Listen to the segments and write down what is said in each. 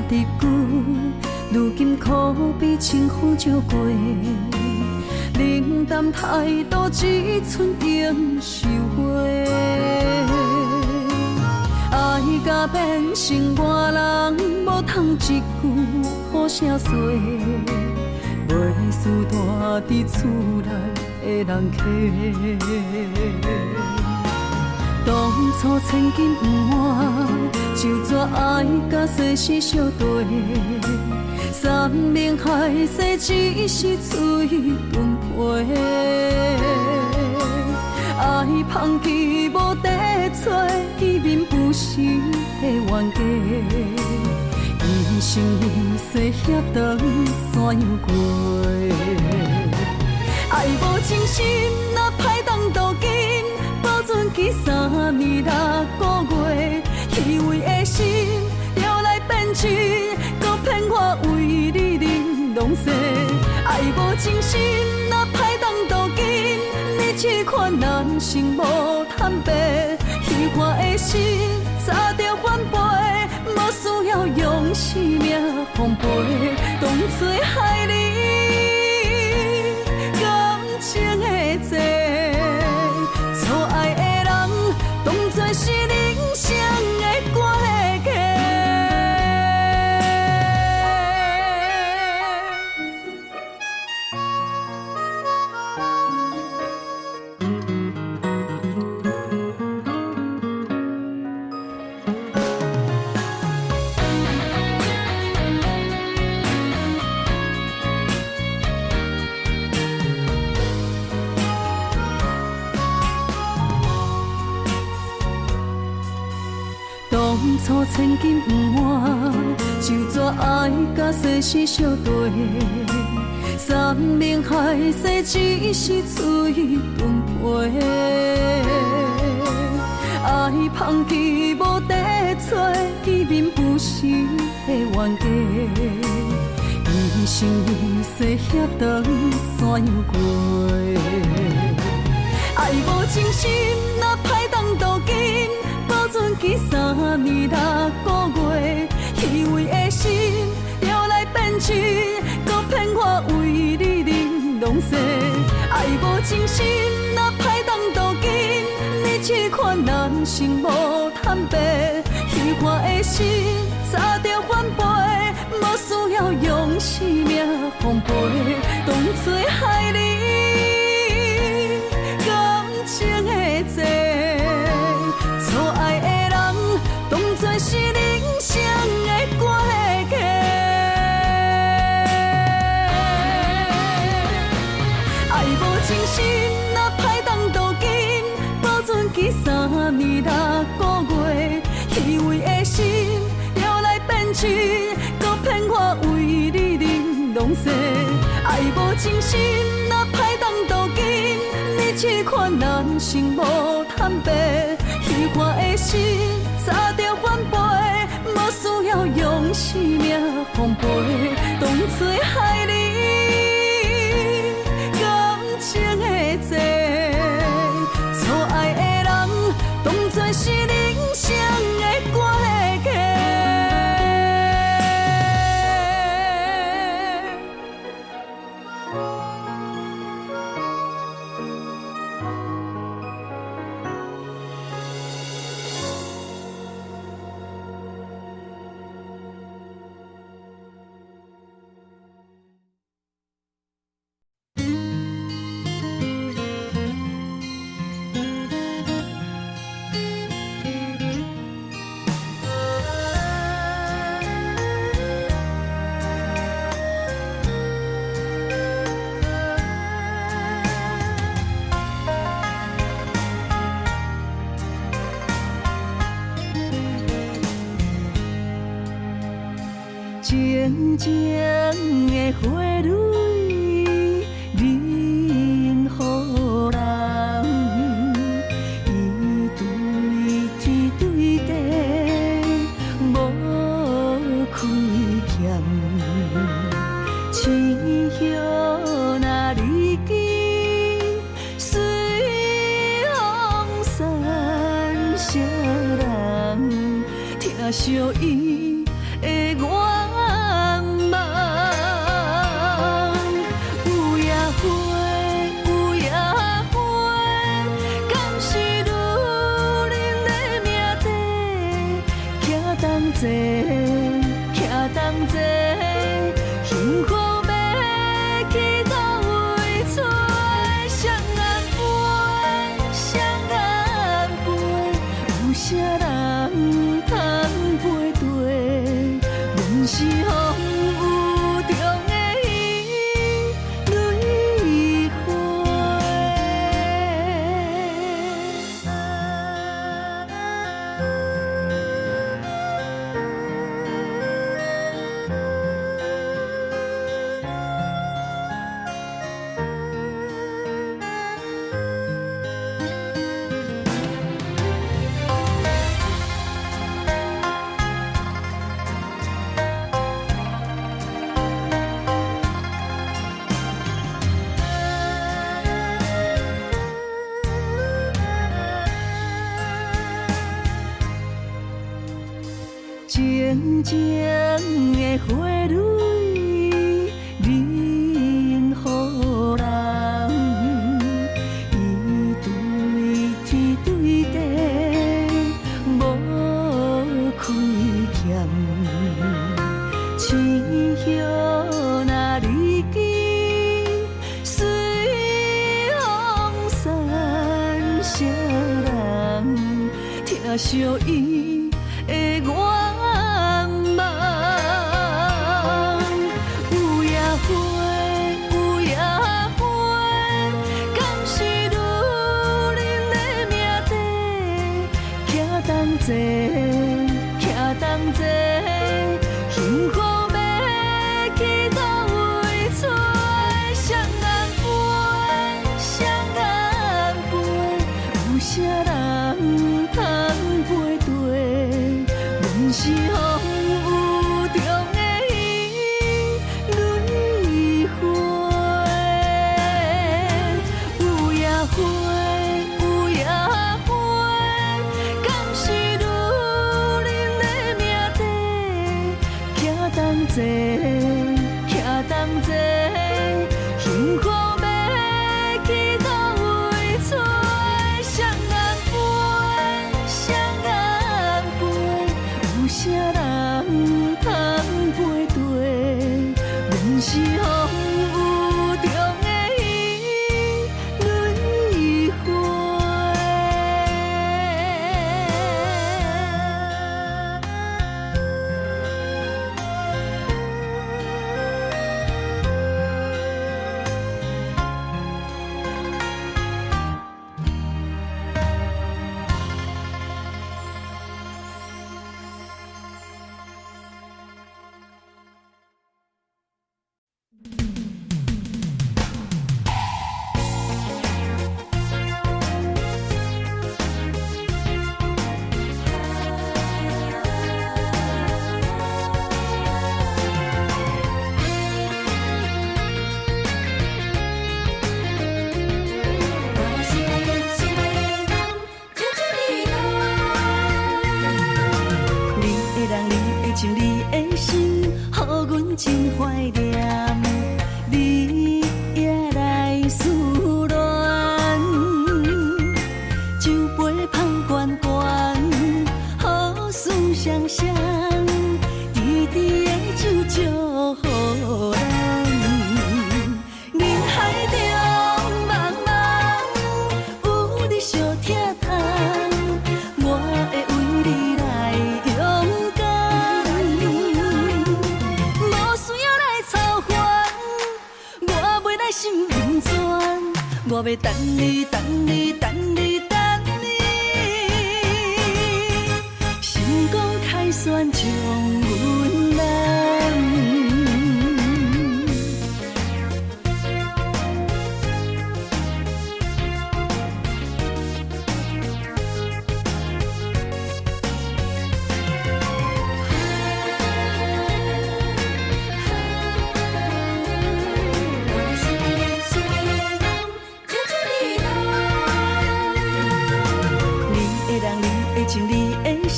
伫久，如今可比清风照过。冷淡态度只剩永收回。爱甲变成外人，无通一句好声说。袂输住伫厝内的人客。当初千金不换，就怎爱甲世事相对？山盟海誓只是嘴顿皮，爱放弃无地找，见面不是的冤家。一生一世遐长怎样过？爱无真心，若歹当渡金，保存期3年6个月，虚伪的心摇来变真，搁骗我为你忍拢西。爱无真心，若歹当渡金，你这款人生无坦白，虚幻的心早着反背，无需要用生命奉陪，当作害你感情的债。错爱的人，当作是人生的过客。当初千金不换，就怎爱甲世事相对？山盟海誓只是嘴顿皮，爱放弃无地找，见面不是的冤家。一生一世遐长怎样过？爱无真心，若歹当渡金，保存期3年6个月，虚伪的心摇来变真，搁骗我为你忍拢西。爱无真心，若歹当渡金，你这款人生无坦白，虚幻的心早着反背，无需要用生命奉陪，当作害你感情的债。错爱的人，当作是人生的过客。爱无真心，若歹当渡金，保存期3年6个月，虚伪的心摇来变真，搁骗我为你忍拢西。爱无真心，若歹当渡金，你这款人生无坦白，虚幻的心早着反背，无需要用生命奉陪，当作害你感情的债。错爱的人，当作是人生的过客。静静的花蕊，忍予人一对一对地无开欠。青叶若离枝，随风散，谁人听惜伊的怨？纯情的花蕊，任予人伊对天对地无亏欠，清香若离去，随风散，谁人听惜伊的愿望？有野花，有野花，敢是女人的命题？徛同齐，徛同齐，幸福要去倒位找？双人陪，双人陪，有啥人通陪对？阮是风雨中的蕊花，有野花，有野花，敢是女人的命题？徛同齐，徛同齐，幸福要去倒位找？双人陪，双人陪，有啥人通陪对？阮是风雨中的蕊花。你的人，你的情，你的心，予阮真怀念。你也来思恋，酒杯捧悬悬，好事双双，甜甜的酒祝福咱。人海中茫茫，有你相疼痛，我会为你来勇敢，无需要来操烦，我袂来心不全，我要等你，等你，等你，等你，成功开选将阮揽。你的人，你的情，你的心，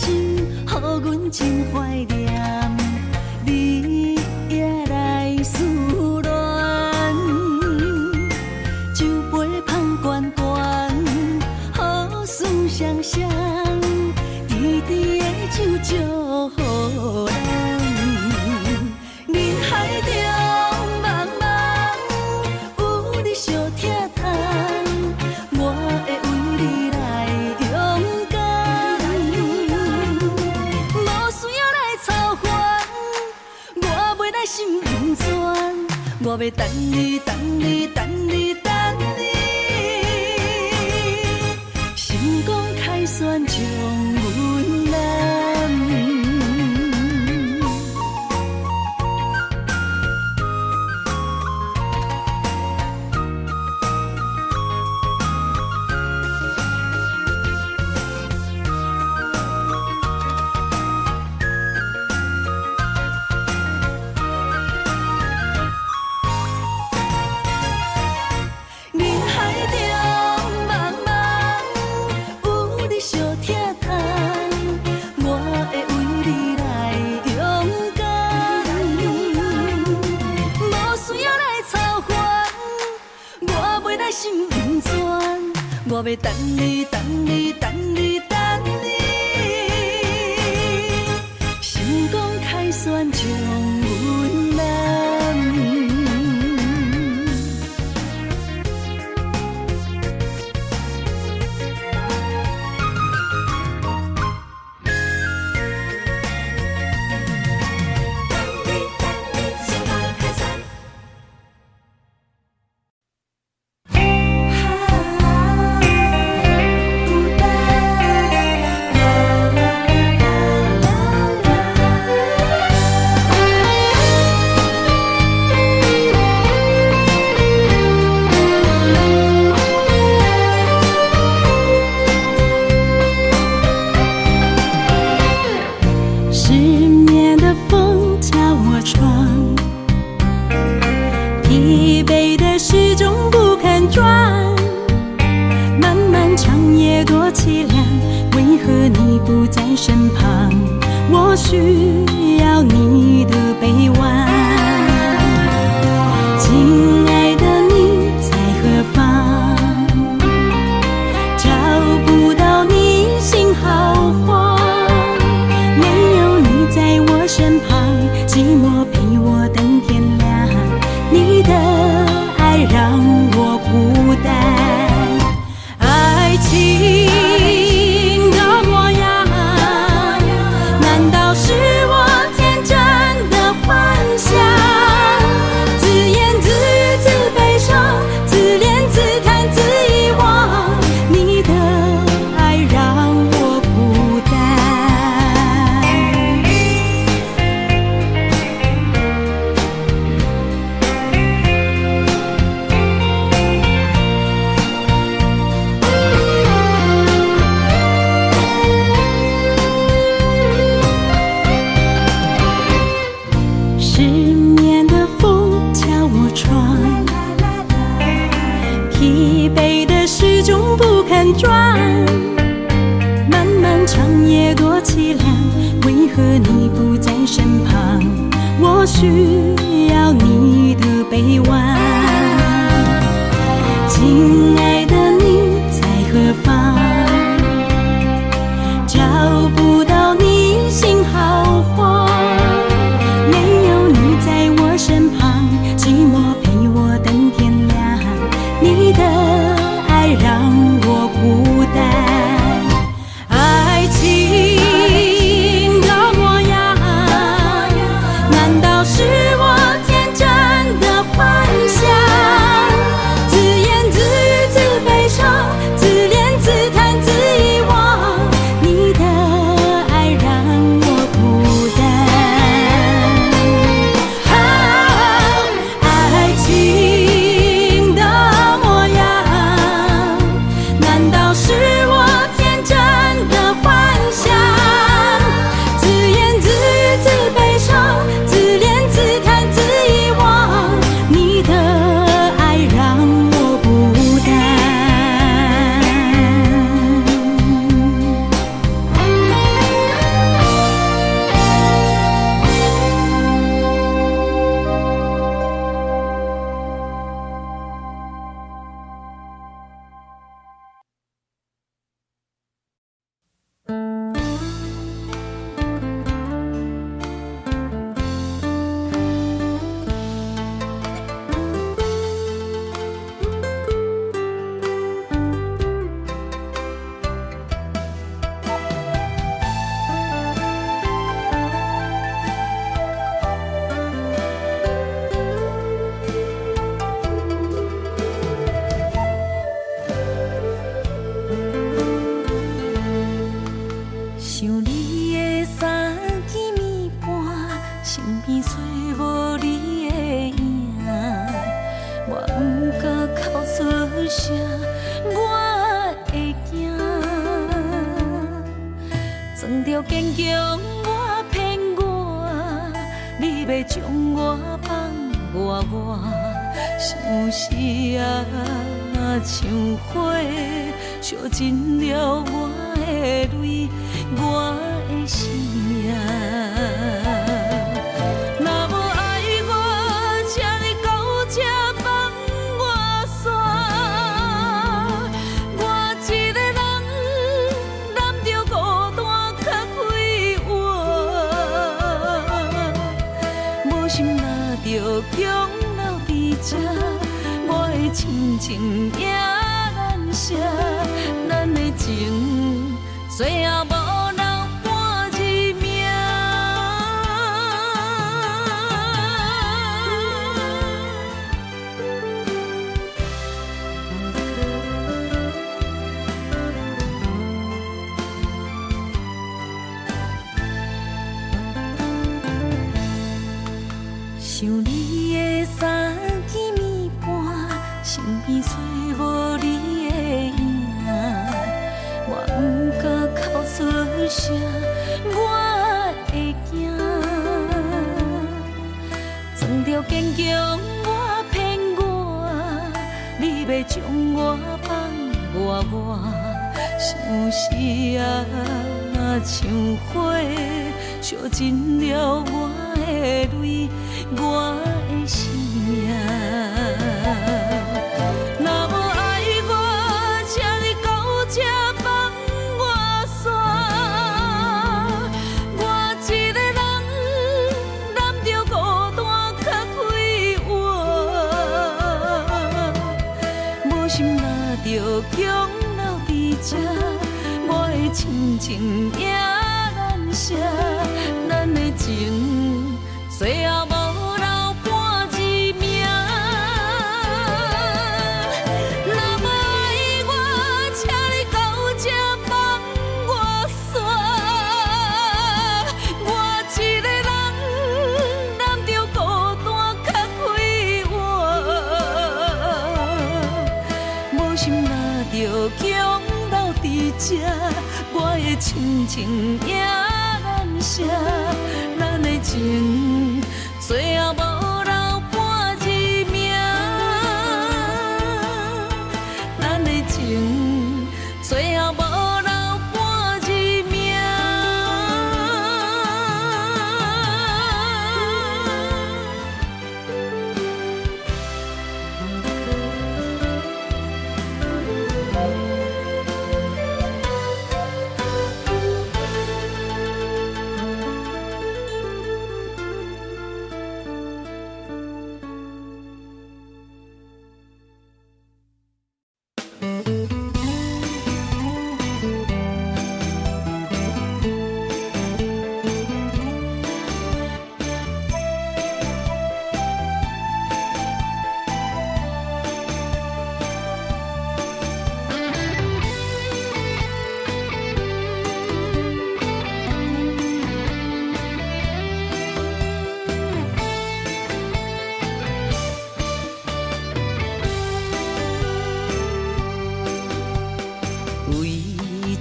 予阮真怀念。你也来思恋，酒杯捧悬悬，好事双双，甜甜的酒祝福咱。人海中茫茫，有你相疼痛，我会为你来勇敢，无需要来操烦，我袂来心不全，我要等你，等你，等你，等你，成功开选将阮揽。我要等你，等你，等你，等你，成功开选将阮难。这，我的亲情也难舍，咱的情最后无留半字名。想你的三更暝半，身边找无你的影，我不敢哭出声，我会惊。装着坚强我骗我，你要将我放外外，想死啊，像火烧尽了我的泪。我的生命，若无爱我，请你到这放我煞。我一个人揽着孤单较快活，无心若着强留伫这，我的亲情也难舍，咱的情最后无。强留伫这，我的亲情也难舍，咱的情最后无留半字名，咱的情最后无留半字名。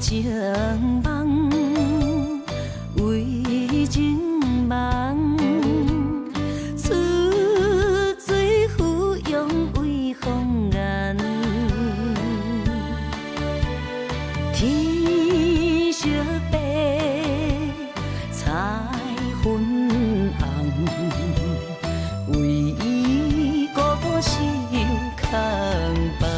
情梦，为情梦，出水芙蓉为风眼，天色白，彩云红，为伊孤单守空房。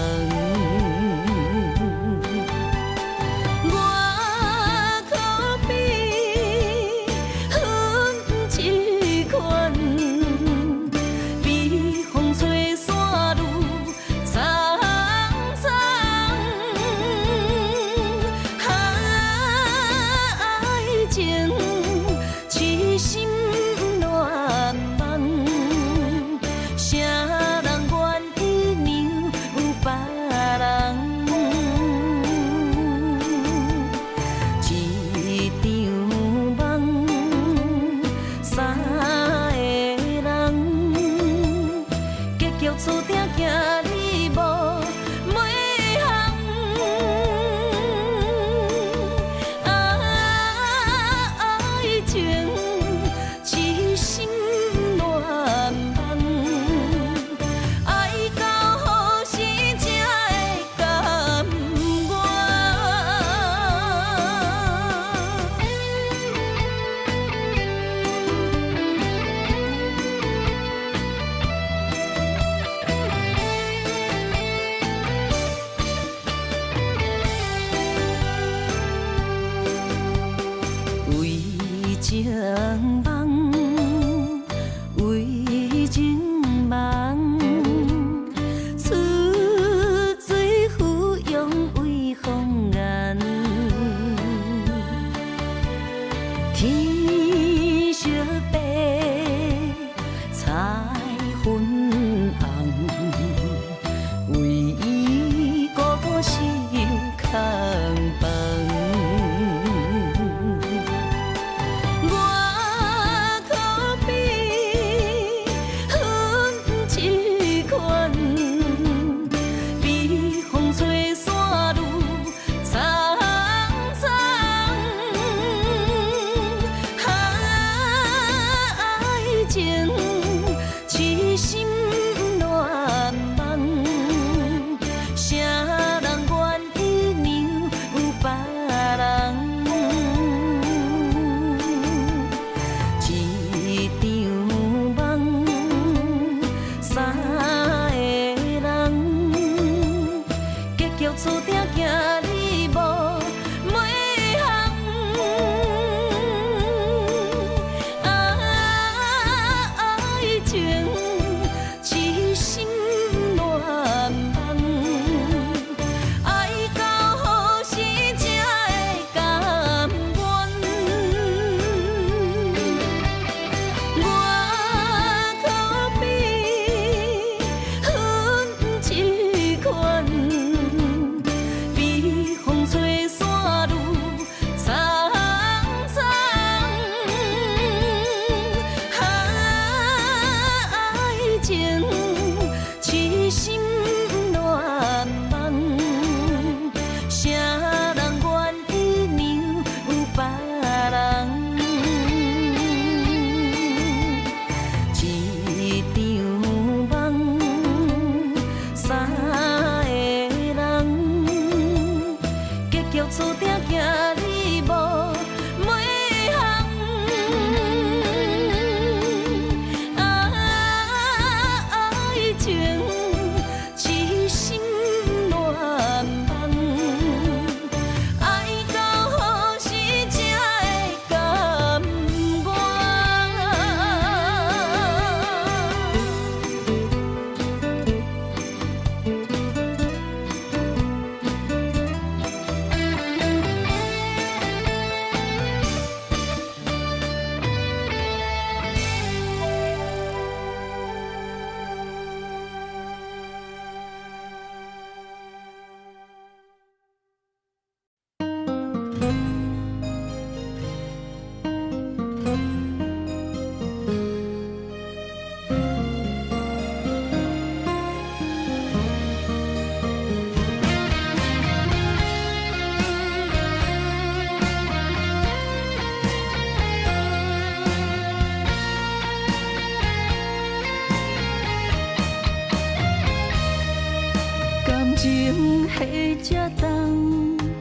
情迄只当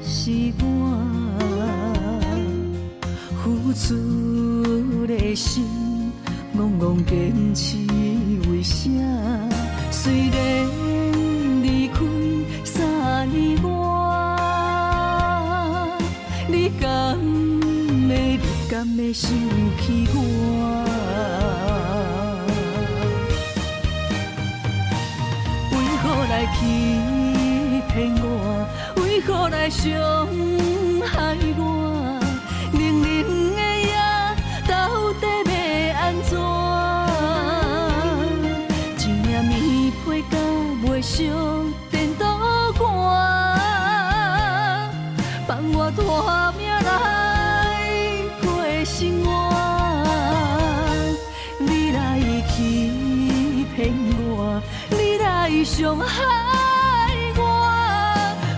是我付出的心，戆戆坚持为啥？虽然离开3年外，你敢会想起我？为何来欺骗我？为何来伤害我？冷冷的夜，到底要安怎？一领棉被甲袂烧电倒寒，放我拖命来过生活。你来欺骗我，你来伤害我，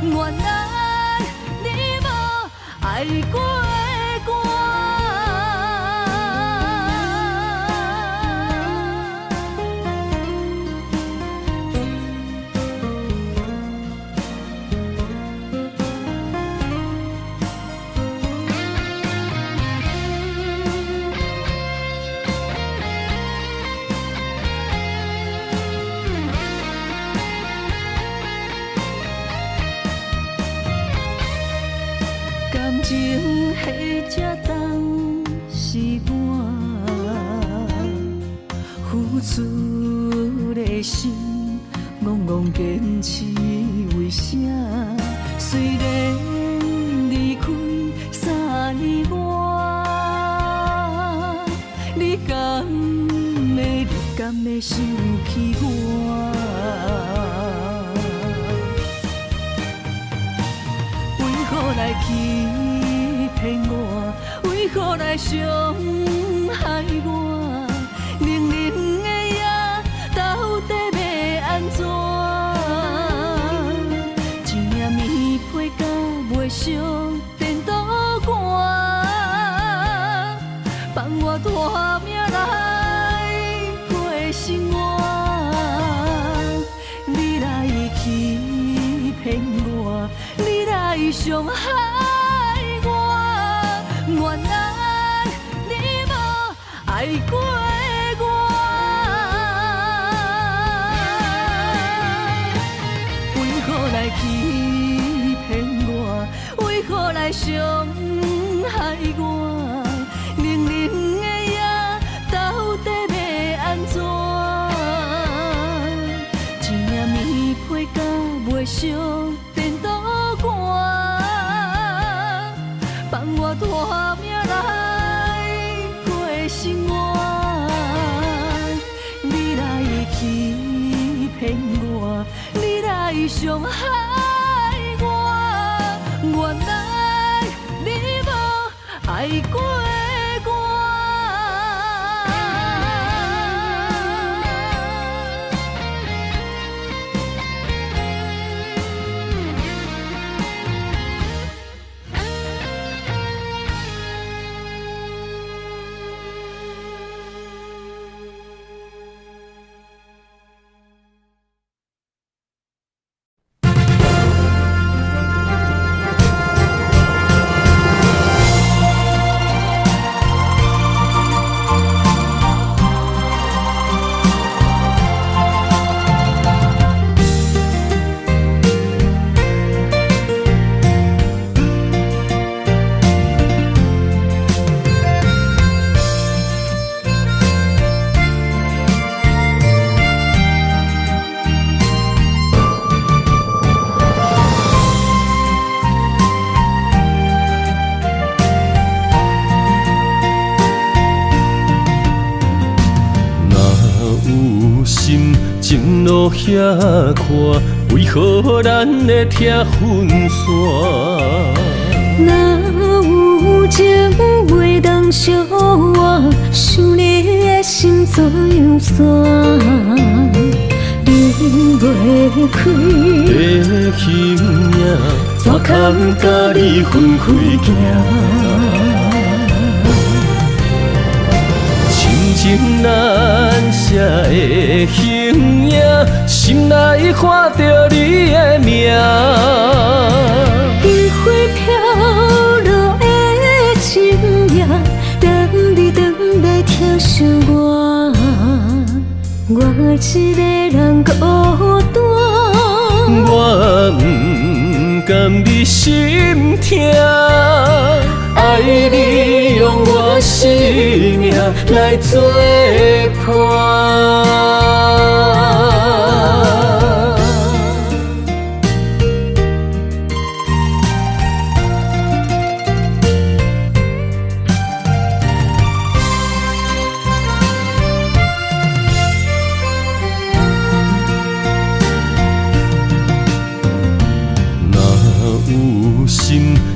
原来你无爱过我。感情迄只当是我付出的心，戆戆坚持为啥？虽然离开3年外，你敢会想起我？为何来欺骗我？为何来伤害我？冷冷的夜，到底要安怎？一领棉被甲袂烧电倒寒，放我拖命来过生活。你来欺骗我，你来伤害我，原来你无爱过我。为何来欺骗我？为何来伤害我？冷冷的夜，到底要安怎？一领棉被甲袂烧电倒寒，放我拖命来过生活。你来欺骗我，你来伤害我，原来你无爱过我。情路遐宽，为何咱会拆分线？若有情话当相换，想你的心怎样散？离袂开的形影，怎堪甲你分开行？情难舍的形影，心内看着你的名。灯火飘落的深夜，等你回来疼惜我，我一个人孤单。我不甘你心痛，爱你用我生命来作伴。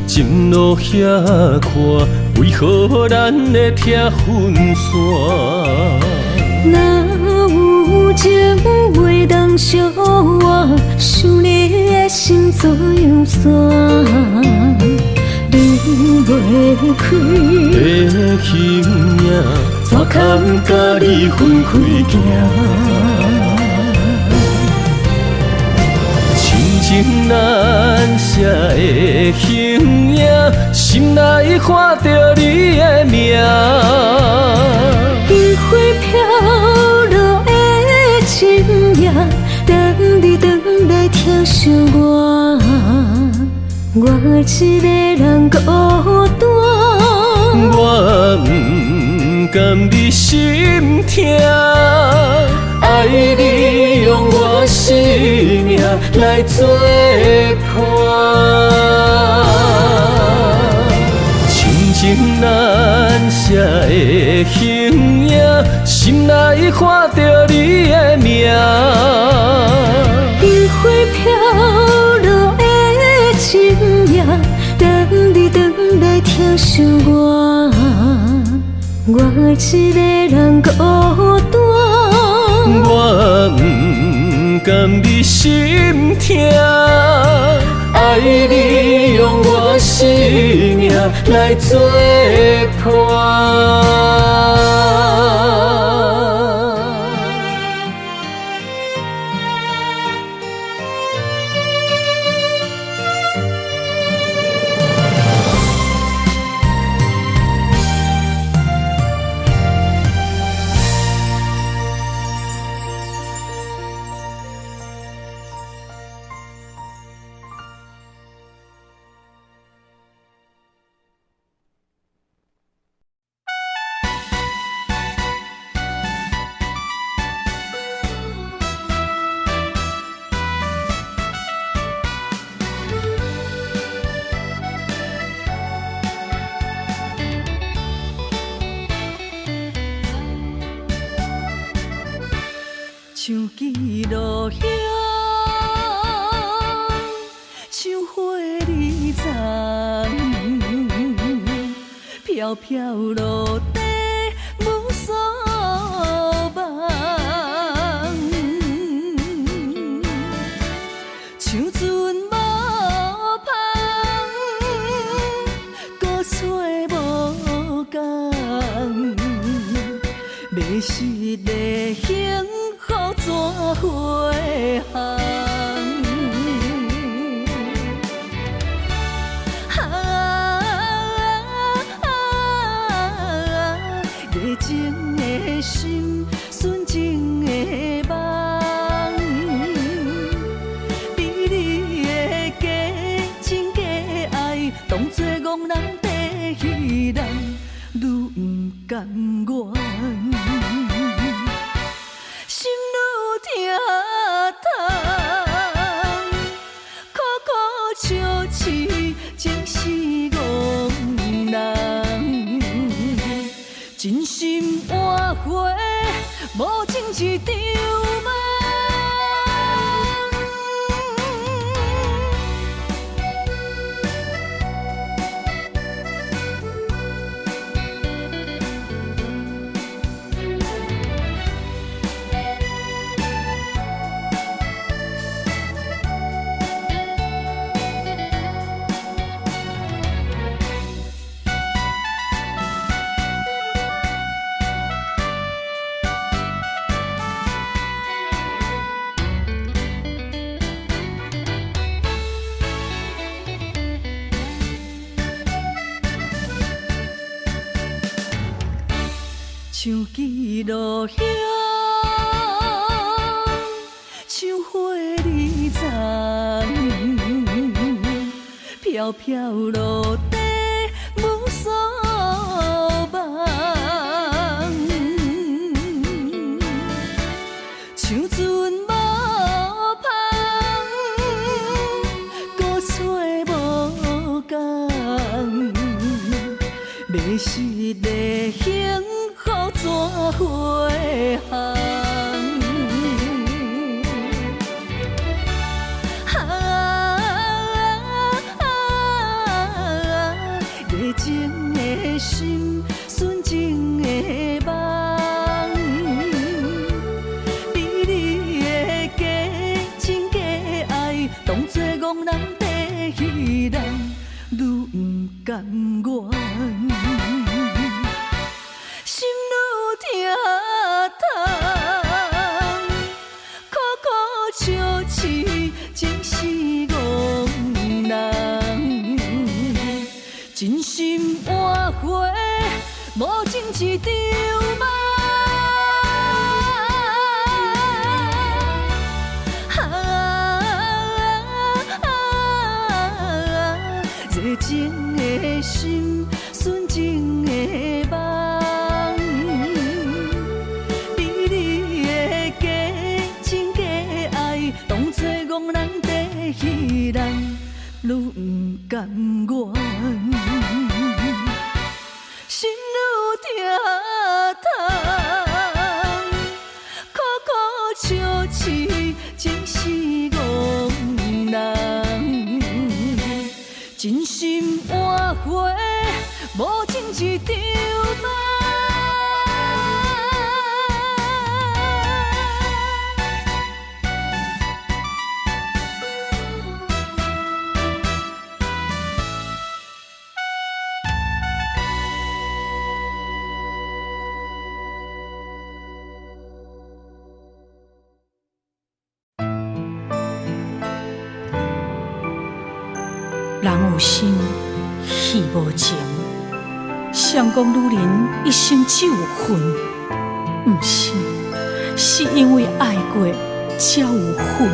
情路遐宽，为何咱会拆分线？若有情话当相换，想你的心怎样散？离袂开的形影，怎堪甲你分开行？情难舍的形影，心内看着你的名。灯火飘落的深夜，等你回来疼惜我，我一个人孤单。我不甘你心痛，爱你用我生命来作伴。情难舍的形影，心内看着你的名。灯火飘落的深夜，等你回来疼惜我，我一个人孤单。我不甘你心痛，爱你用我生命来作伴。像记录响，像花儿丛，飘飘落地无所望。像船无帆，搁找无工，迷失的幸福怎回航？热情的心，纯情的梦，比你的假情假爱，当作憨人的戏人，愈不甘愿。心愈疼痛，苦苦笑痴，情是憨人。真心换回无情一场梦。像记录遐，像花儿丛，飘飘落地无所望，像船无帆，孤吹无讲，迷失的幸福怎回航？热情的心，纯情的梦，美丽的假情假爱，当作憨人在戏人，愈不甘愿，心愈疼痛，苦苦笑痴，真是憨人。真心换回无情一场梦，热情的心，纯情的梦，美丽的假情假爱，当作憨人在戏人，愈不甘愿。心愈疼痛，苦苦笑痴，真是憨人。真心换回无情一场梦。人有心，戏无情。谁讲女人一生只有恨？不是，是因为爱过才有恨。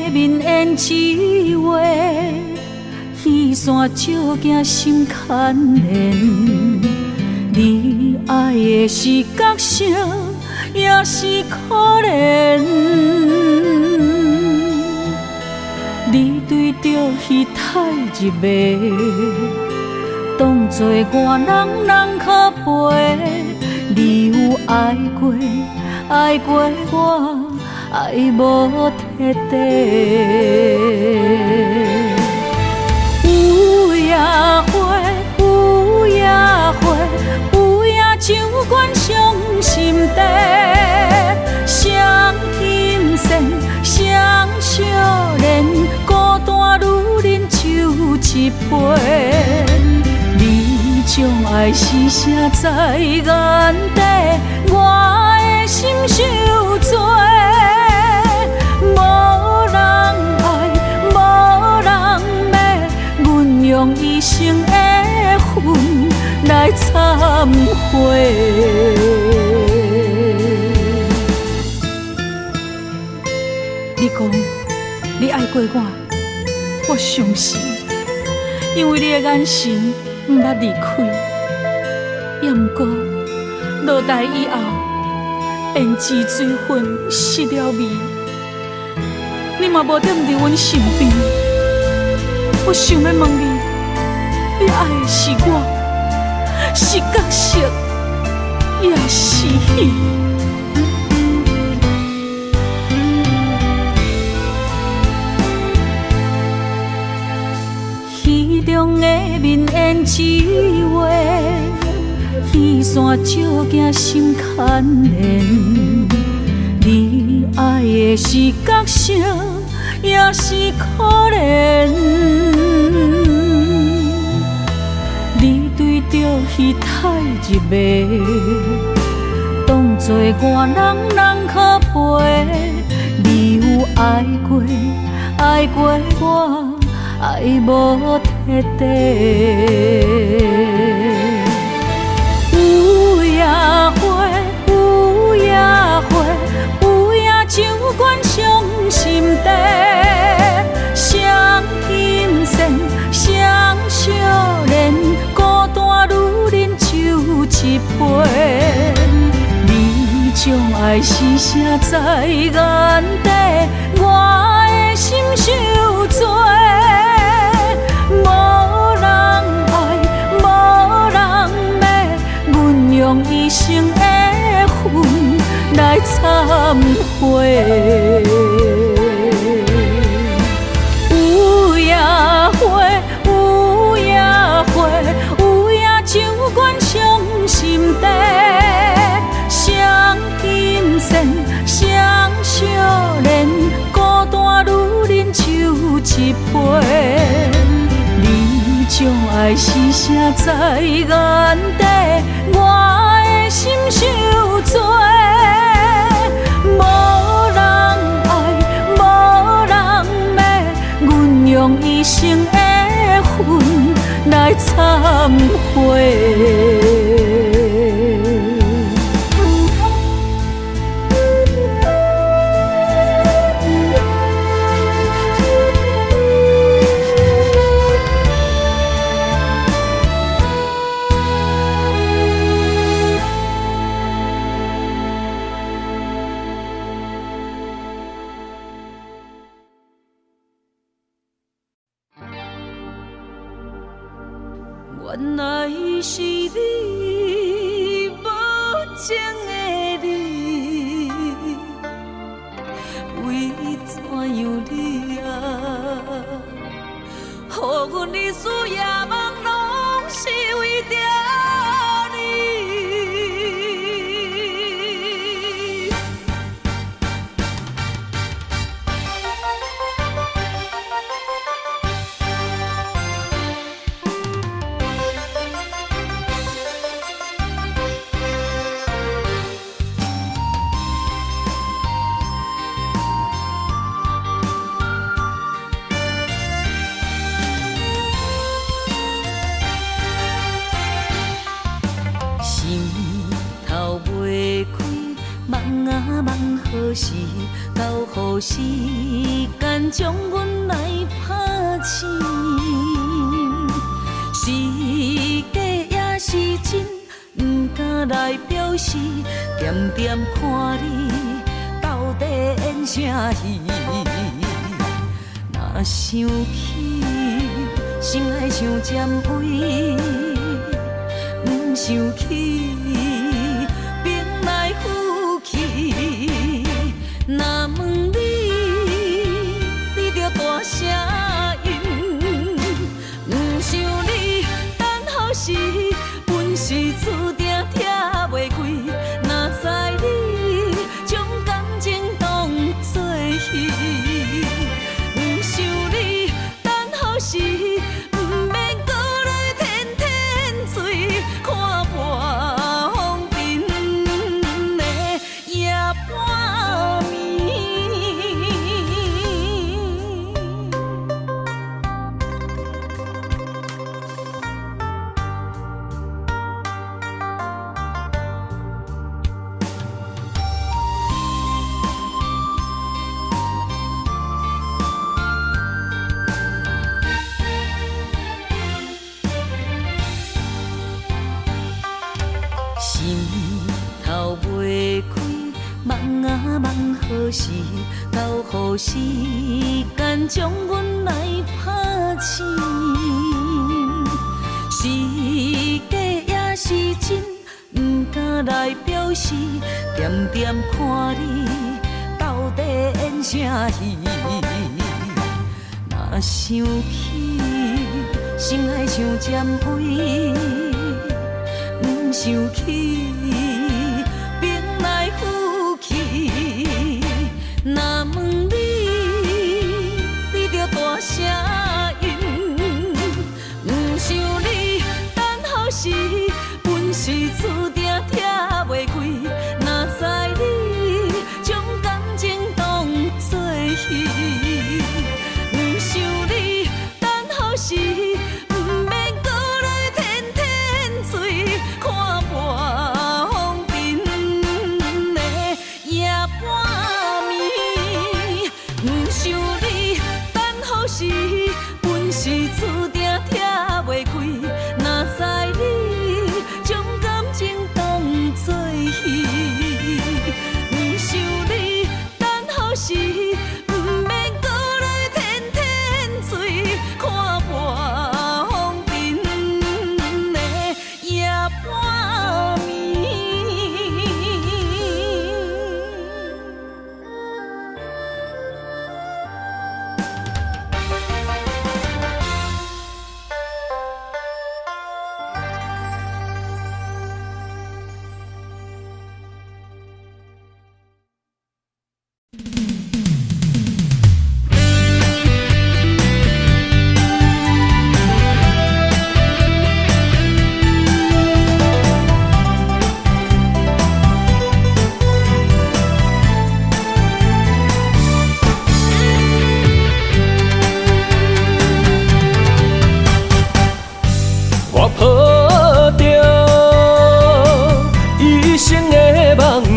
面烟一画，雨伞照镜心牵连。你爱的是角色，也是可怜。你对着彼太入迷，当作外人人可陪。你有爱过，爱过我。爱无彻底，有夜花，有夜花，有夜酒馆伤心地，双金线，双笑脸，孤单女人就一杯。你将爱是写在眼底，我的心受罪。无人爱，无人骂，阮用一生的恨来忏悔。你讲你爱过我相信，因为你的眼神不捌离开。也毋过落台以后，胭脂水粉失了味。你嘛无踮伫阮身边，我想要问你，你爱的是我，是角色，也是戏？戏中的面烟一画，雨伞照镜心牵连。你爱的是角色，也是可怜。着鱼太入味，当作我人可陪。你有爱过，爱过我，爱无彻底。有夜花，有夜花，有夜酒馆伤心地，双金线，双少年，孤单女人酒一杯。你将爱是写在眼底，我的心受罪。无人爱，无人要，阮用一生的恨来忏悔。有夜花，有夜花，有夜酒馆伤心地，双金线，双少年，孤单女人酒一杯。你将爱是写在眼底，我的心受罪。无人爱，无人要，阮用一生的恨来忏悔。原来是你，无情的你，为怎样你啊？予阮日思夜梦，拢是为着你。何时到何时间将阮来拍醒？是假也是真，不敢来表示。点点看你到底演啥戏？若想起，心爱像尖位，不想起。若问你，你着大声应。不想你等候时，阮是注定听袂开。若知你将感情当作戏，不想你等候时，不免搁来天天醉，看破风尘的夜半暝。心头袂开，梦啊梦，何时到何时间将阮来拍醒？是假也是真，不敢来表示。点点看你到底演啥戏？若想起，心爱像尖位。不想起，兵来虎去。若问你，你着大声应。不想你等候时。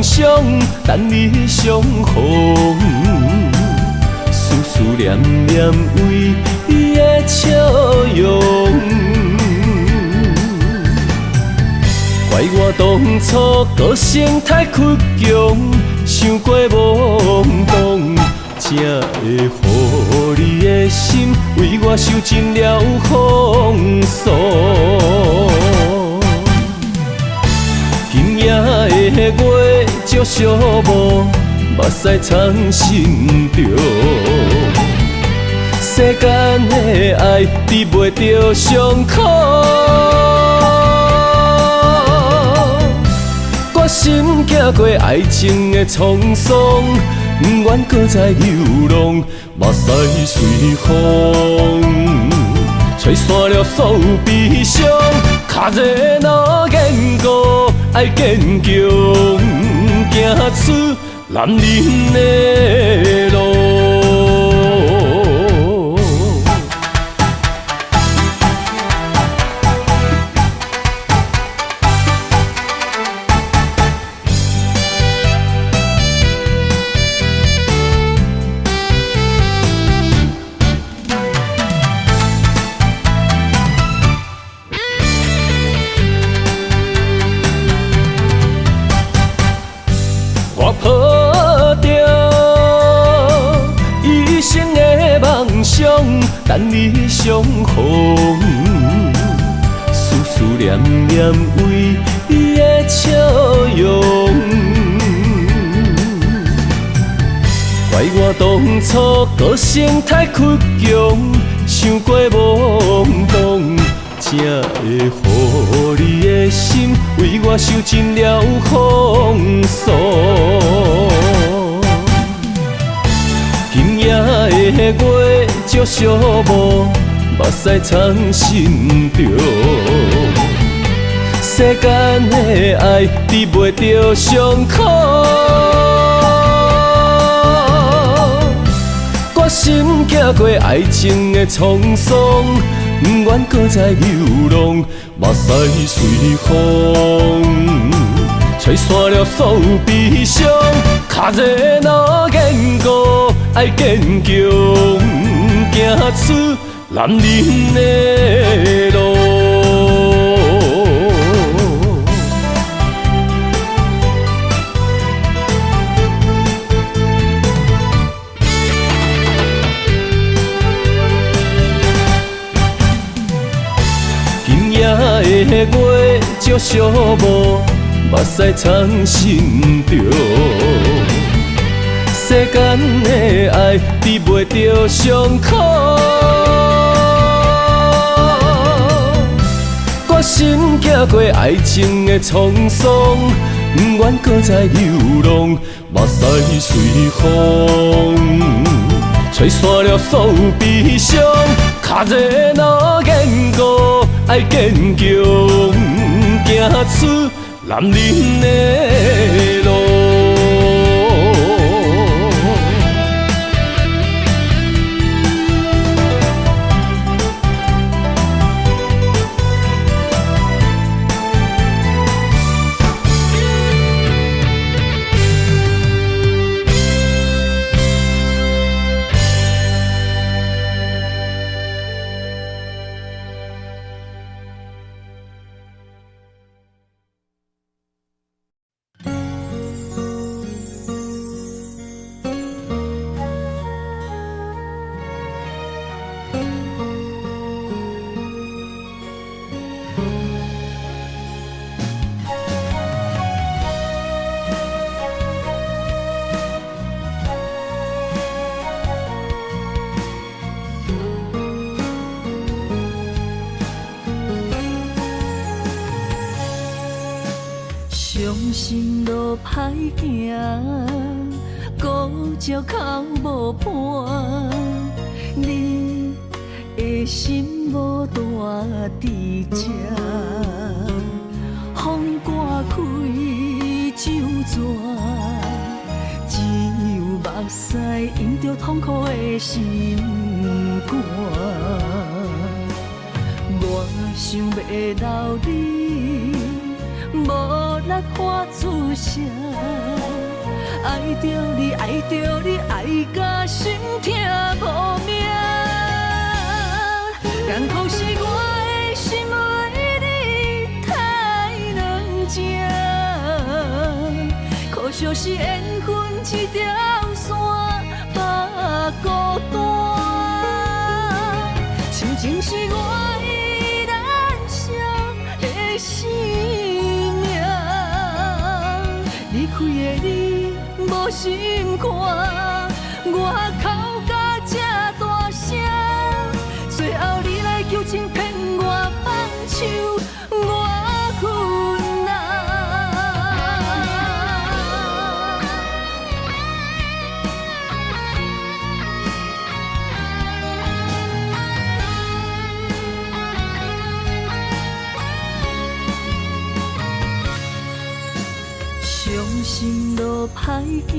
想，等你相逢。思思念念为伊的笑容，怪我当初个性太倔强，想过懵懂，才会予你的心为我受尽了风霜。今夜的月照寂寞，目屎藏心中。世间的爱治袂着伤苦，我心行过爱情的沧桑，不愿搁再流浪，目屎随风，吹散了所有悲伤。脚热若坚固，爱坚强，行出男人的路。我抱着一生的梦想，等你相逢。思思念念为伊的笑容，怪我当初个性太倔强，想过懵懂，才会予你的心为我受尽了风霜。今夜的月照寂寞，目屎藏心中。世间的爱治袂着伤苦，我心行过爱情的沧桑，不愿搁再流浪，目屎随风，吹散了所有悲伤。脚热若坚固，爱坚强，行出男人的路。今夜的月照寂寞，目屎藏心中。世间的爱治袂着伤苦，我心行过爱情的沧桑，不愿搁再流浪，目屎随风，吹散了所有悲伤。脚热若坚固，爱坚强，行出男人的路。伤心路歹行，孤照哭无伴。你的心无大伫这，风刮开酒泉，只有目屎淹着痛苦的心肝。我想要留你。无力发出声。爱着你，爱着你，爱甲心痛无命。艰苦是我的心为你太软情，可惜是缘分一条线把孤单。亲情是我依然伤的生命，离开的你无心看，我哭甲这大声，最后你来求情骗我放手，我困难。伤心路歹行，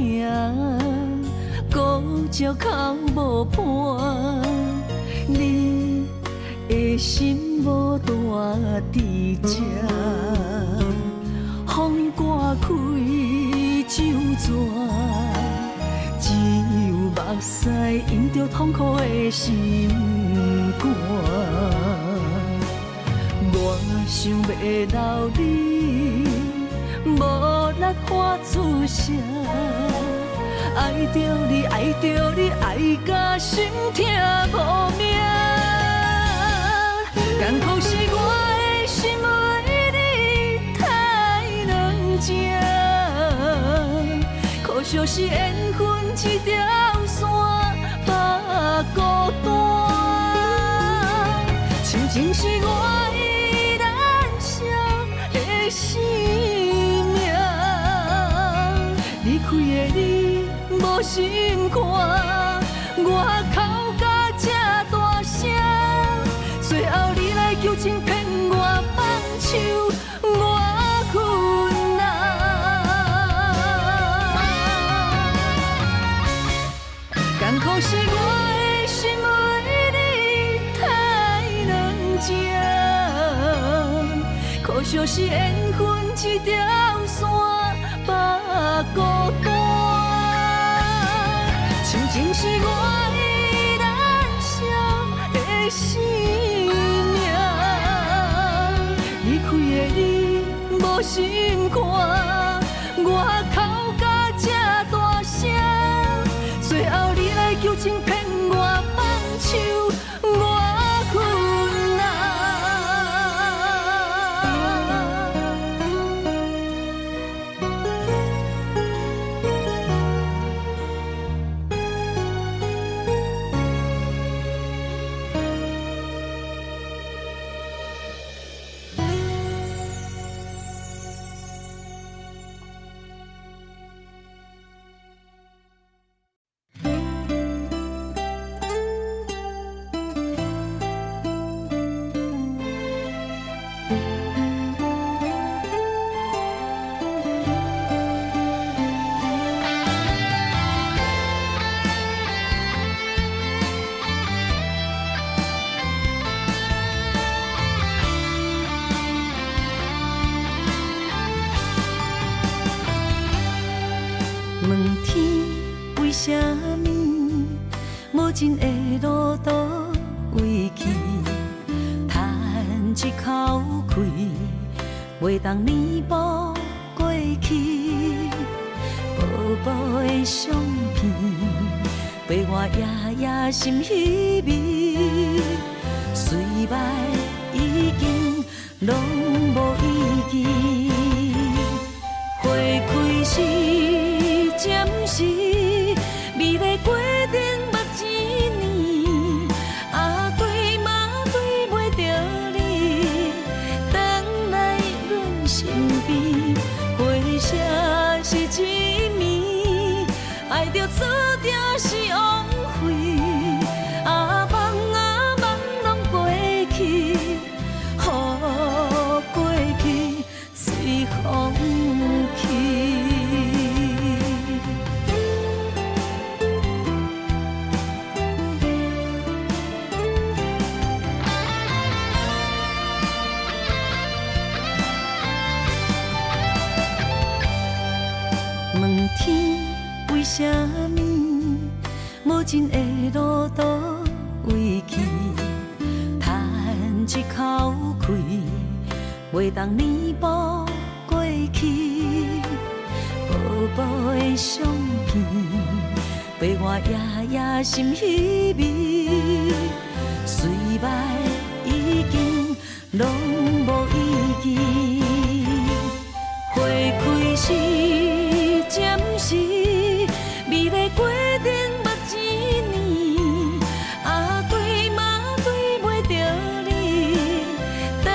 孤照哭无伴，你的心无大伫这，风刮开酒泉，只有目屎淹着痛苦的心肝。我想要留你，无力发出声。爱着你，爱着你，爱甲心痛无命。艰苦是我的心为你太软情，可惜是缘分一条线把孤单。亲情是我依然伤的生命，离开的你无心看，我哭甲这大声，最后你来求情骗我放手，我困难。艰苦是我的心为你太软情，可惜是缘分一条线把孤单。亲情是我依然伤的生命，离开的你无心看，我哭甲这大声，最后你来求情骗我放手，我困难。问天为什么无情的路途为去，叹一口气，袂当弥补过去。薄薄的相片，陪我夜夜心稀微，虽然已经拢无意义。花开时，暂时，美丽过程目一年，啊对嘛对袂着你，等来阮身边，回声是一暝，爱着注定是枉费，啊梦拢过去，予过去随风去。天，为什么无情的路途为去？叹一口气，袂当弥补过去。薄薄的相片，陪我夜夜心稀微。虽然已经拢无意义，花开时暂时，美丽过程目一年，啊对嘛对袂着你，回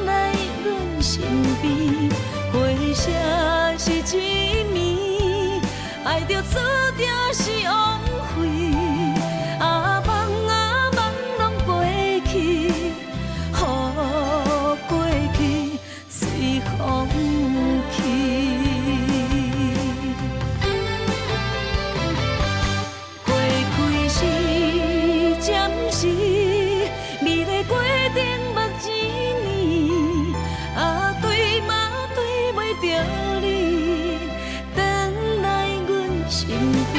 来阮身边，回声是一暝，爱着注定是枉费，啊梦拢过去，予过去随风去。花开时暂时，美丽过程目一年，啊对嘛对袂着你，回来阮身边，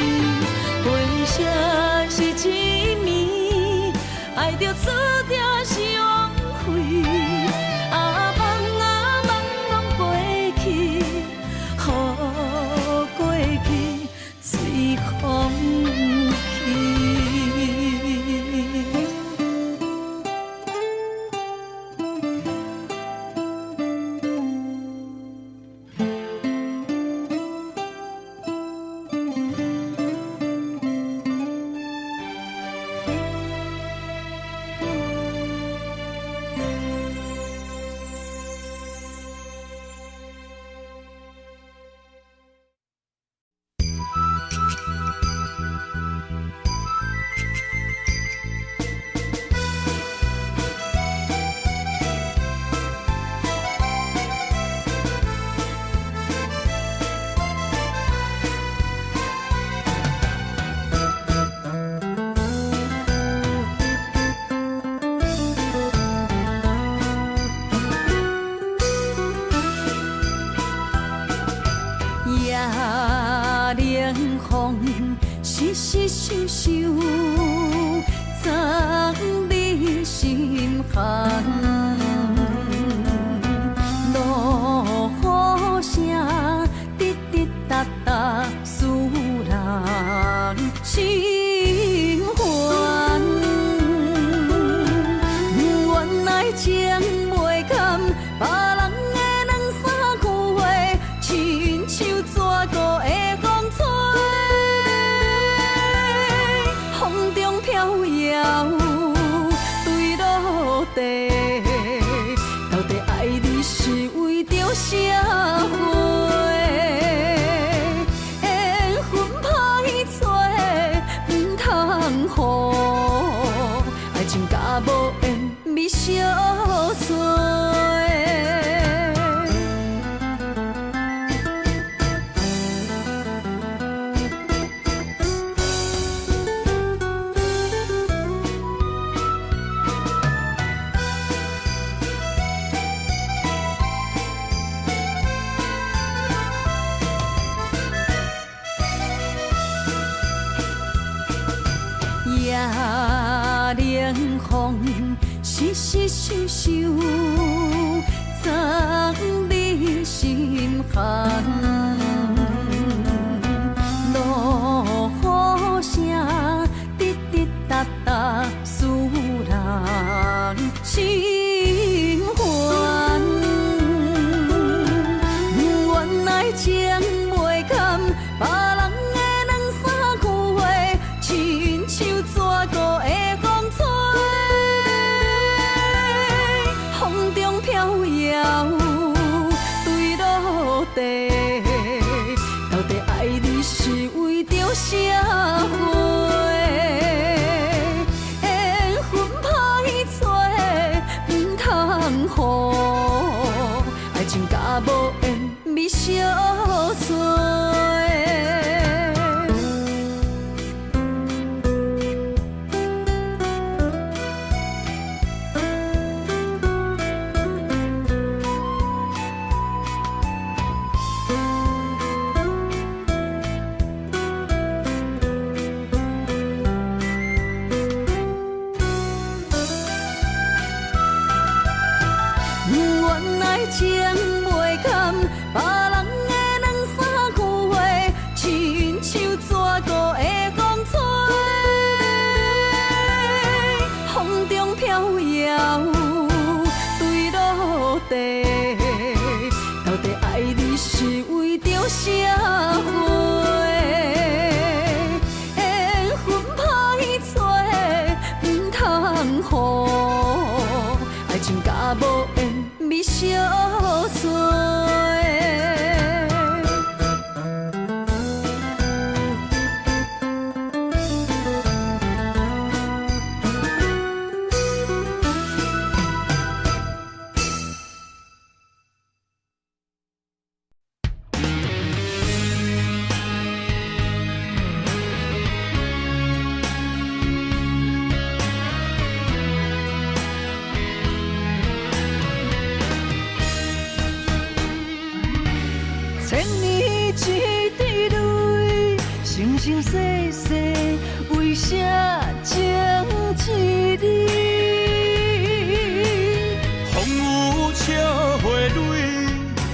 回声是一暝，爱着注定是枉费，啊梦拢过去，予过去随风去。夜冷风，细细想想，藏你心坎。落雨声，滴滴答答，使人心烦。原来情袂堪，别人的两三句话，亲像蛇孤的风吹，风中飘摇，坠落地。到底爱你是为着社会？缘分歹找，唔通予爱情甲无缘咪相随。夜冷风，细细想想，藏你心坎。落雨声，滴滴答答，使人心烦。原来情袂堪，别人的两三句话，亲像蛇孤的风吹，风中飘摇，坠落地。相随。千年一滴泪，生生世世，为啥情一字？风雨车花蕊，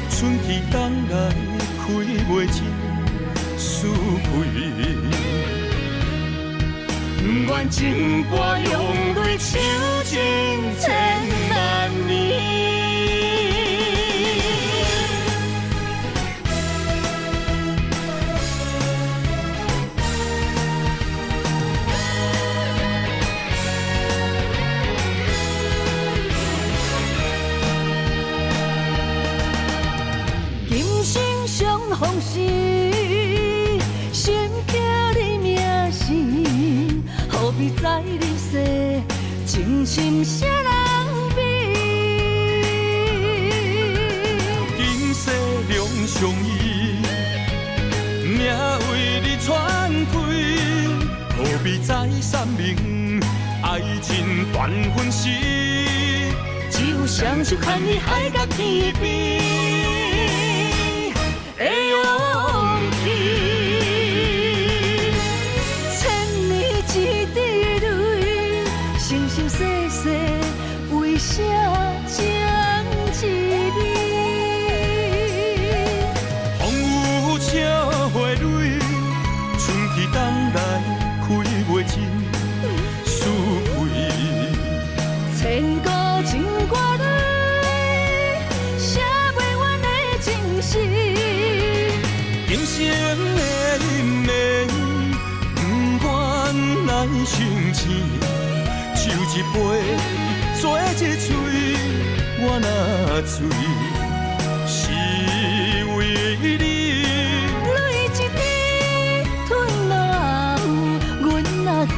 春去冬来，开袂尽思开。不愿情歌用泪唱尽千万年。今生相逢时，心刻你名字，何必在你世，情深谁人比？今世两相依，命为你传开，何必再三明？爱情断分时，只有双手牵你海角天边。的勇气，千年一滴泪，生生世世，为啥情一字？风雨车花蕊，春去冬来，开袂尽思开。千古情歌里，写袂完的情诗。今生的因缘，不愿来相欠，酒一杯，做一嘴，我若醉，是为你。泪一滴吞落喉，阮若哭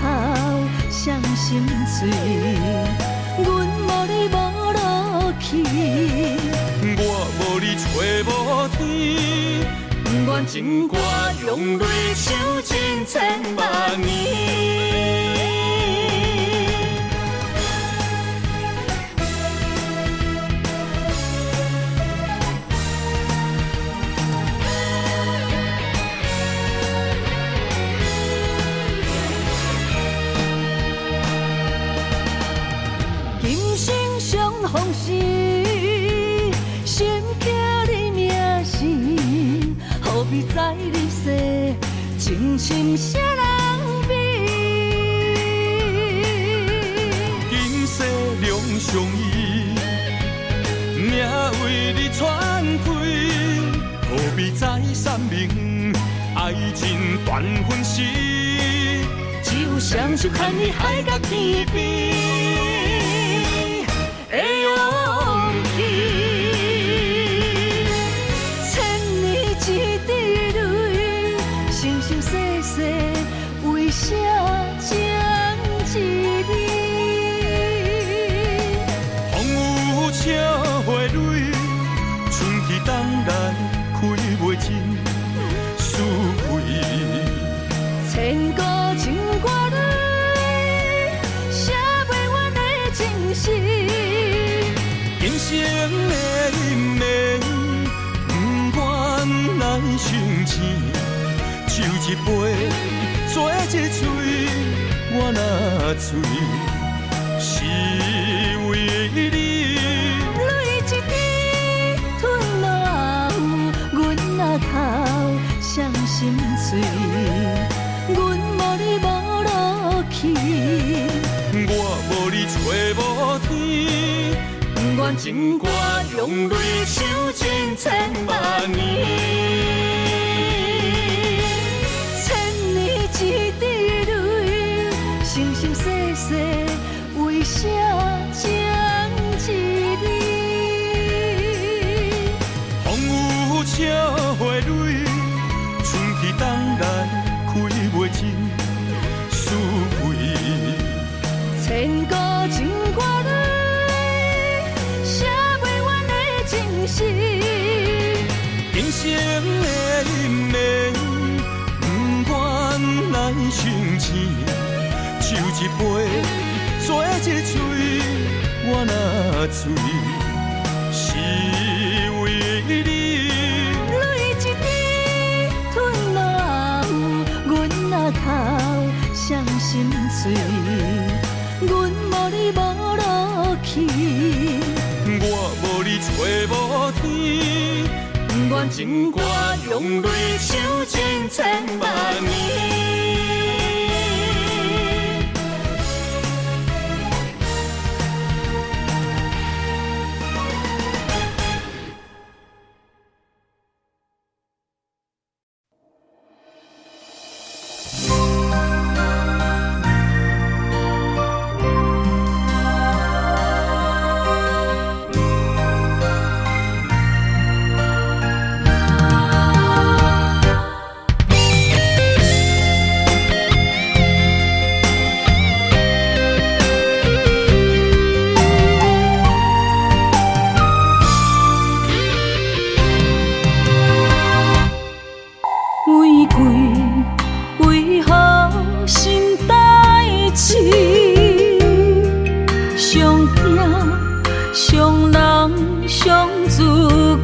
伤心碎，阮无你无路去，我无你找无天。不愿情歌用泪唱尽千万年。今生相逢时，心刻你名字，何必在你世，情深谁人比？今世两相依，命为你传开，何必再三明？爱情断分时，只有双手牵你海角天边。的勇气，千年一滴泪，生生世世，为啥情一字？风雨车花蕊，春去冬来，开袂尽思开。千古情歌里，写袂完的情诗。今生的因缘，不愿来相欠，酒一杯，做一嘴，我若醉，是为你。泪一滴吞落喉，阮若哭伤心碎，阮无你无路去，我无你找无天。不愿情歌用泪唱尽千万年。千年一滴泪，生生世世，为啥情一字？来开袂尽思维。千古情歌里，写袂完的情诗。人生的因缘，不愿来相争，抽一杯，做一嘴，我若醉，是为你。泪一滴吞落喉，阮若头伤心碎，阮无你无路去，我无你找无天，愿情歌用泪唱尽千万年。玫瑰为何心代志？上惊上人上自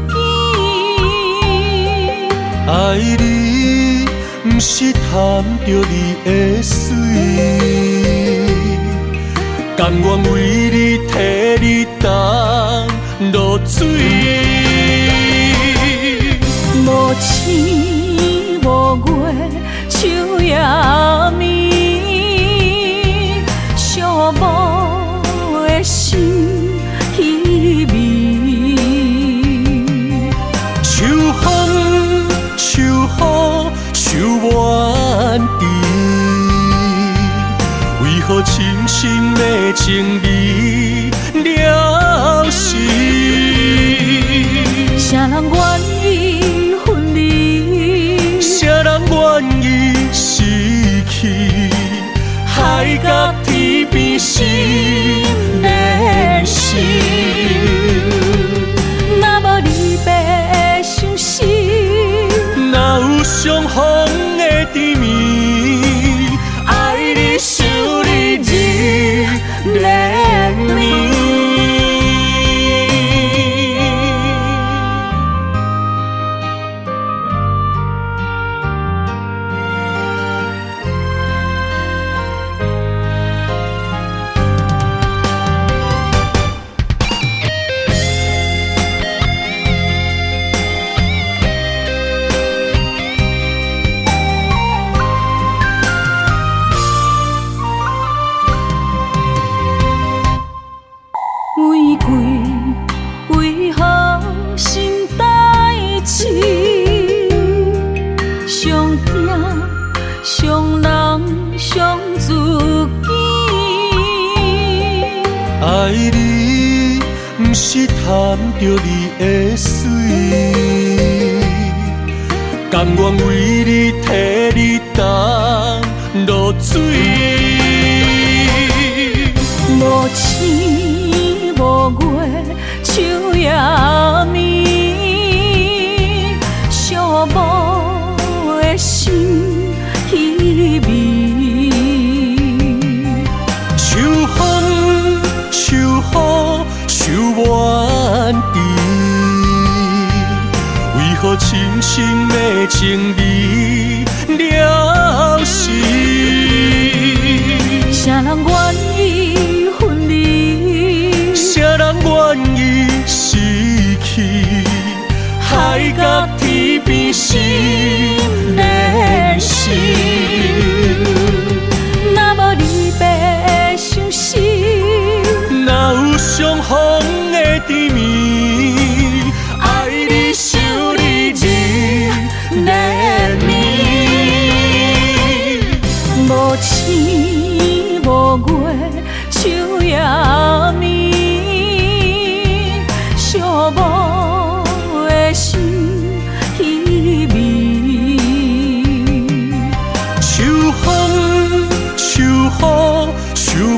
己。爱你，不是贪着你的水，甘愿为你替你担落水。无星无月，秋夜暝，寂寞的心稀微。秋风秋雨秋怨滴，为何深深的情义了时？啥人愿意分离？谁人愿意失去？海角天边心连心。若无离别伤心，哪有相逢的甜蜜？爱你想你日连绵。玫瑰为何心代志？上惊上人上自己。爱你，不是贪着你的水，甘愿为你替你担落水。无星无月，秋夜暝，寂寞的心稀微。秋风秋雨秋怨滴，为何深深的情义了时？啥人愿意分离？谁人愿意失去？海角天边心连心。若无离别伤心，哪有相逢的甜蜜？爱你想你日连绵。无星无月，秋夜暝，寂寞的心稀微。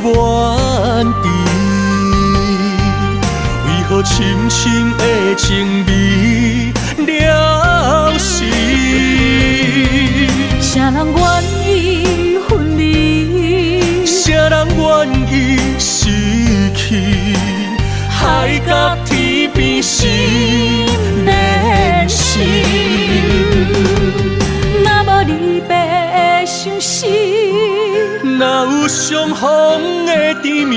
愿意？为何深深的情味了时？啥人愿意分离？啥人愿意失去？海角天边心连心。若无离别相思，哪有相逢的甜蜜？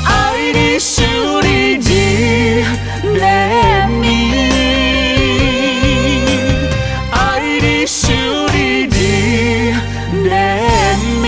爱你想你日连绵，爱你想你日连绵。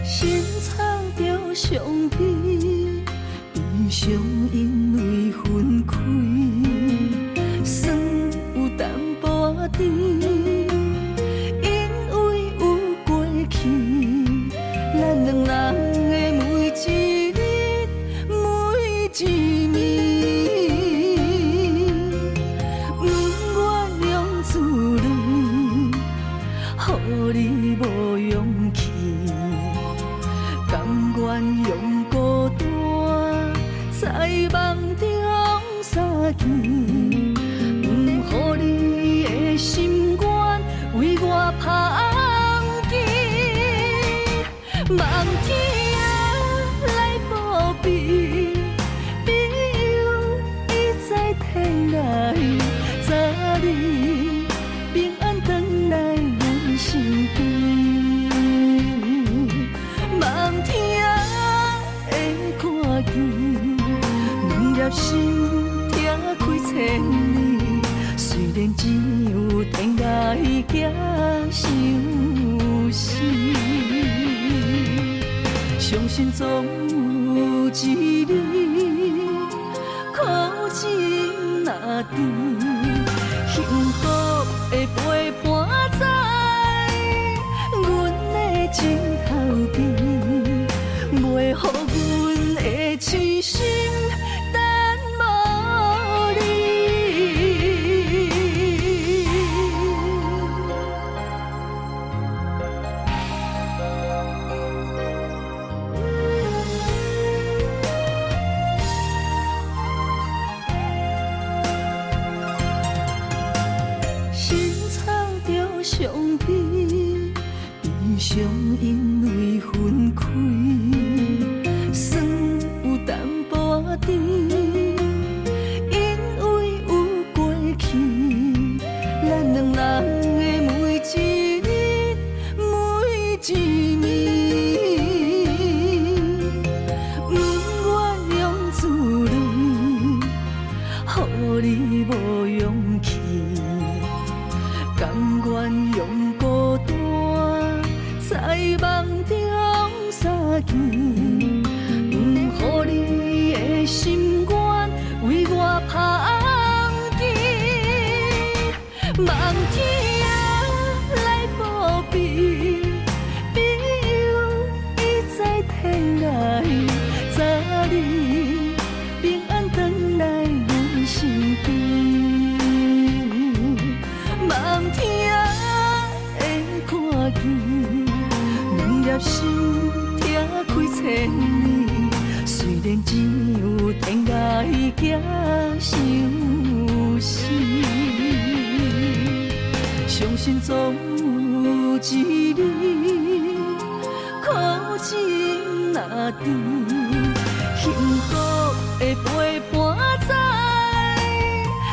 心草着伤悲，悲伤因为分开，酸有淡薄仔甜，因为有过去，咱两人的每一日每一暝，不愿用自泪，予你无勇气。甘愿用孤单，在梦中相见，不予你的心愿为我芳枝。望天来保庇，庇佑伊在天来，早日平安回来阮身边。望天会看见，两粒心拆开千里。虽然只有天涯行相思，相信总有一日，苦情若甜，幸福会陪伴在阮的前头边。袂予阮的痴心等无你。心草着伤悲，悲伤因为分开。酸有淡薄仔甜，因为有过去，咱两人的每一日每一暝，不愿用自泪，予你无勇气，甘愿用孤单，在梦中相见。予你的心愿为我芳枝，望天来保庇，庇佑伊在天来，早日平安回来阮身边。望天会看见，两粒心拆开千里。虽然只有天涯行相思，相信总有一日，苦情若长，幸福的陪伴在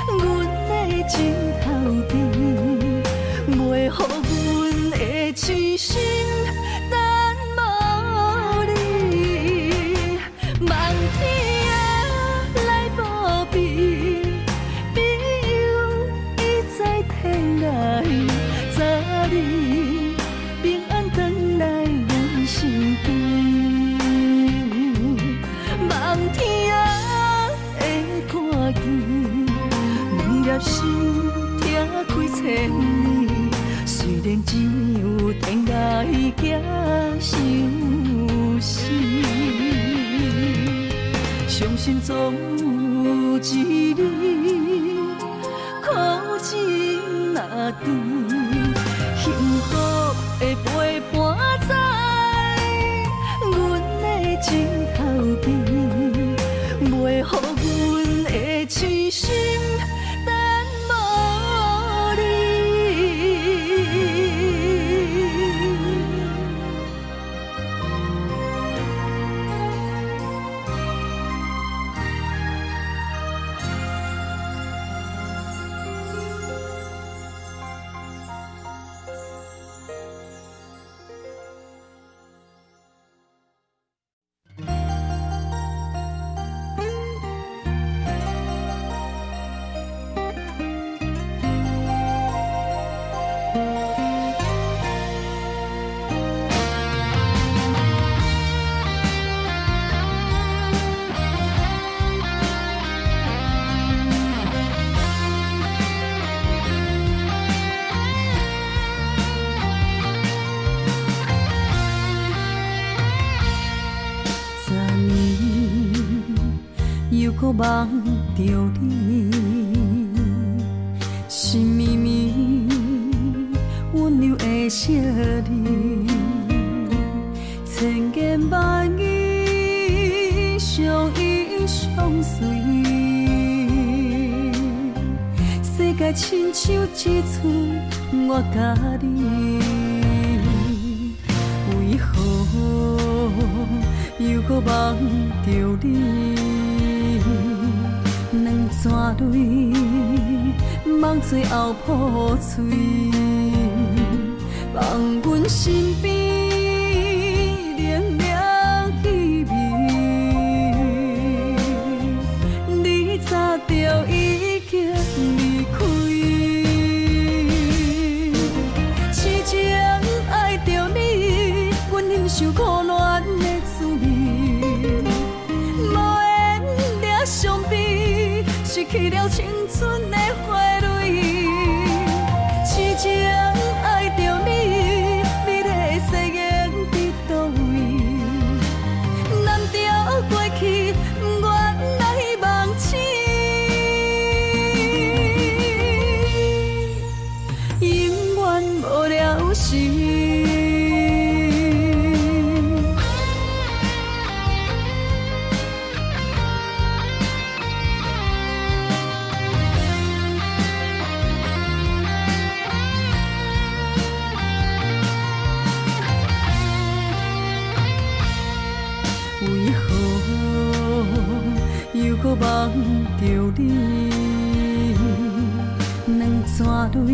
阮的枕头边，袂予阮的痴心等无你。望天啊来保庇，庇佑伊在天涯，早日平安回来阮身边。望天啊会看见，两粒心听开千年。虽然只有天涯行相思，相信总有一日苦尽那甜，幸福的陪伴在阮的枕头边，袂予阮的痴心等无你。搁梦着你，心绵绵温柔的笑脸，千言万语相依相随，世界亲像一寸我甲你，为何又搁梦着你？两串泪，梦最后破碎，放阮身边冷冷气味，你早就已经离开，痴情爱着你，阮忍受苦恋的滋味，无缘俩相比。失去了青春的花蕊，痴情爱着你，美丽的誓言伫倒位？难调过去，不愿来忘记，永远无了时。为何又搁梦着你？两串泪，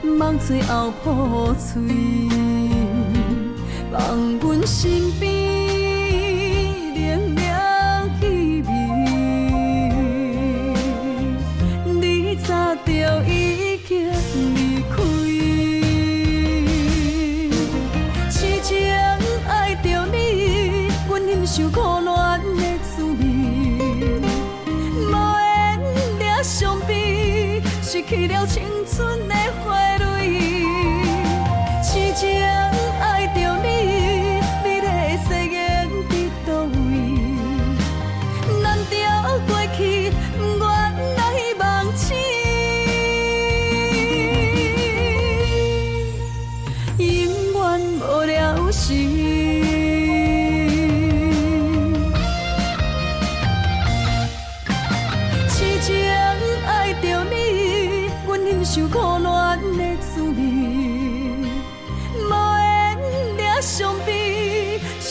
梦最后破碎，放阮身边冷冷气味，你早就已经离开，痴情爱着你。忍受苦恋的滋味，无缘俩相比，失去了青春的花蕊，痴情爱着你，美丽的誓言伫倒位？难调过去，不愿来忘记，永远无了时。忍受苦恋的滋味，无缘俩相比，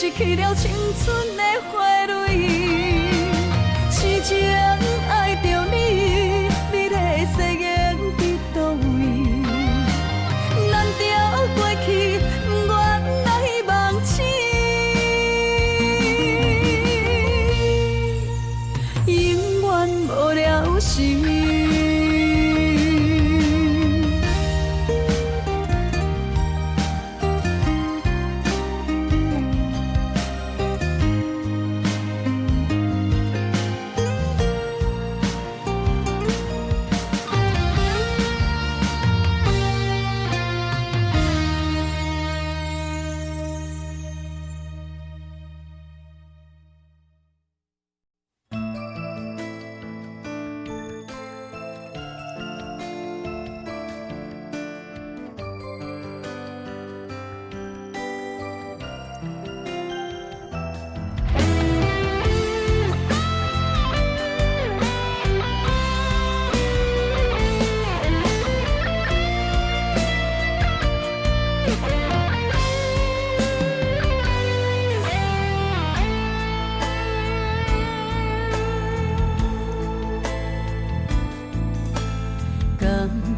失去了青春的花蕊。痴情爱着你，你的誓言伫倒位？难调过去，原来梦醒，永远无了时。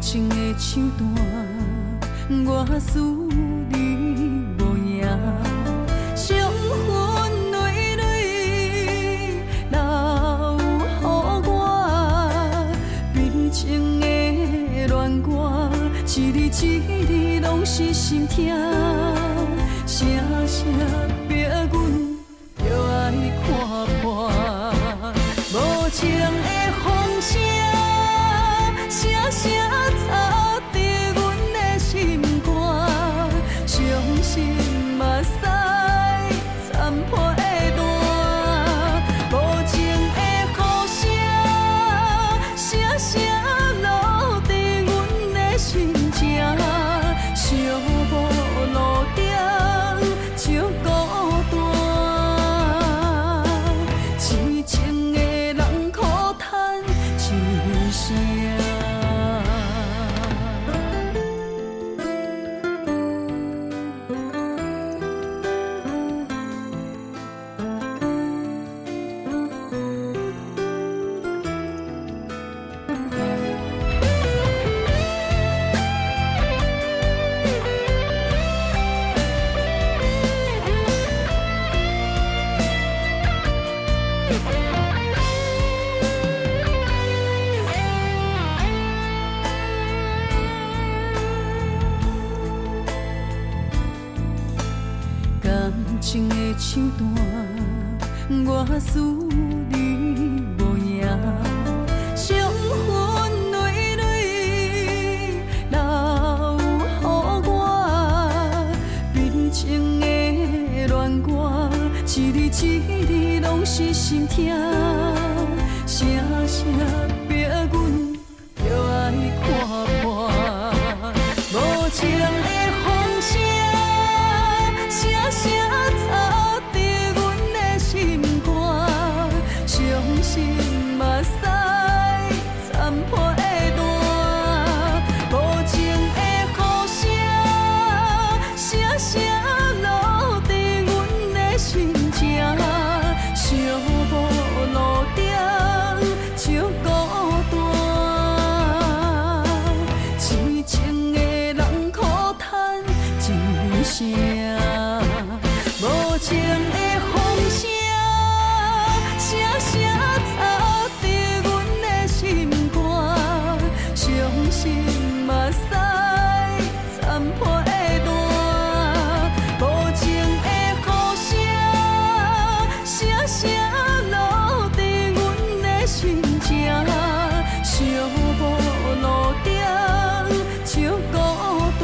情的手段，我思你无影，伤痕累累留予我，悲情的恋歌，一字一字拢是心痛，声声逼阮着爱看破，无情的风声。声声吵伫阮的心肝，伤心嘛使残破的弹，无情的雨声，声声落伫阮的心情，寂寞路顶就孤单，痴情的人苦叹一声。情的手段，我思你无影，伤痕累累留予我，悲情的恋歌，一字一字拢是心痛，声声逼阮着爱看破，无情的风声。声声吵伫阮的心肝，伤心嘛使残破的弹，无情的雨声，声声落伫阮的心情，寂寞路顶就孤单，痴情的人苦叹一声。无情的风声，声声吵伫阮的心肝，伤心嘛使残破的弹，无情的雨声，声声落伫阮的心情，寂寞路顶就孤单，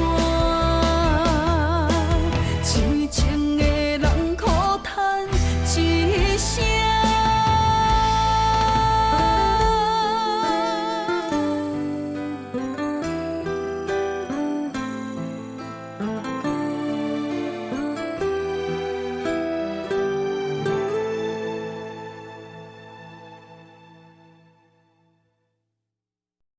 痴情的人苦叹一声。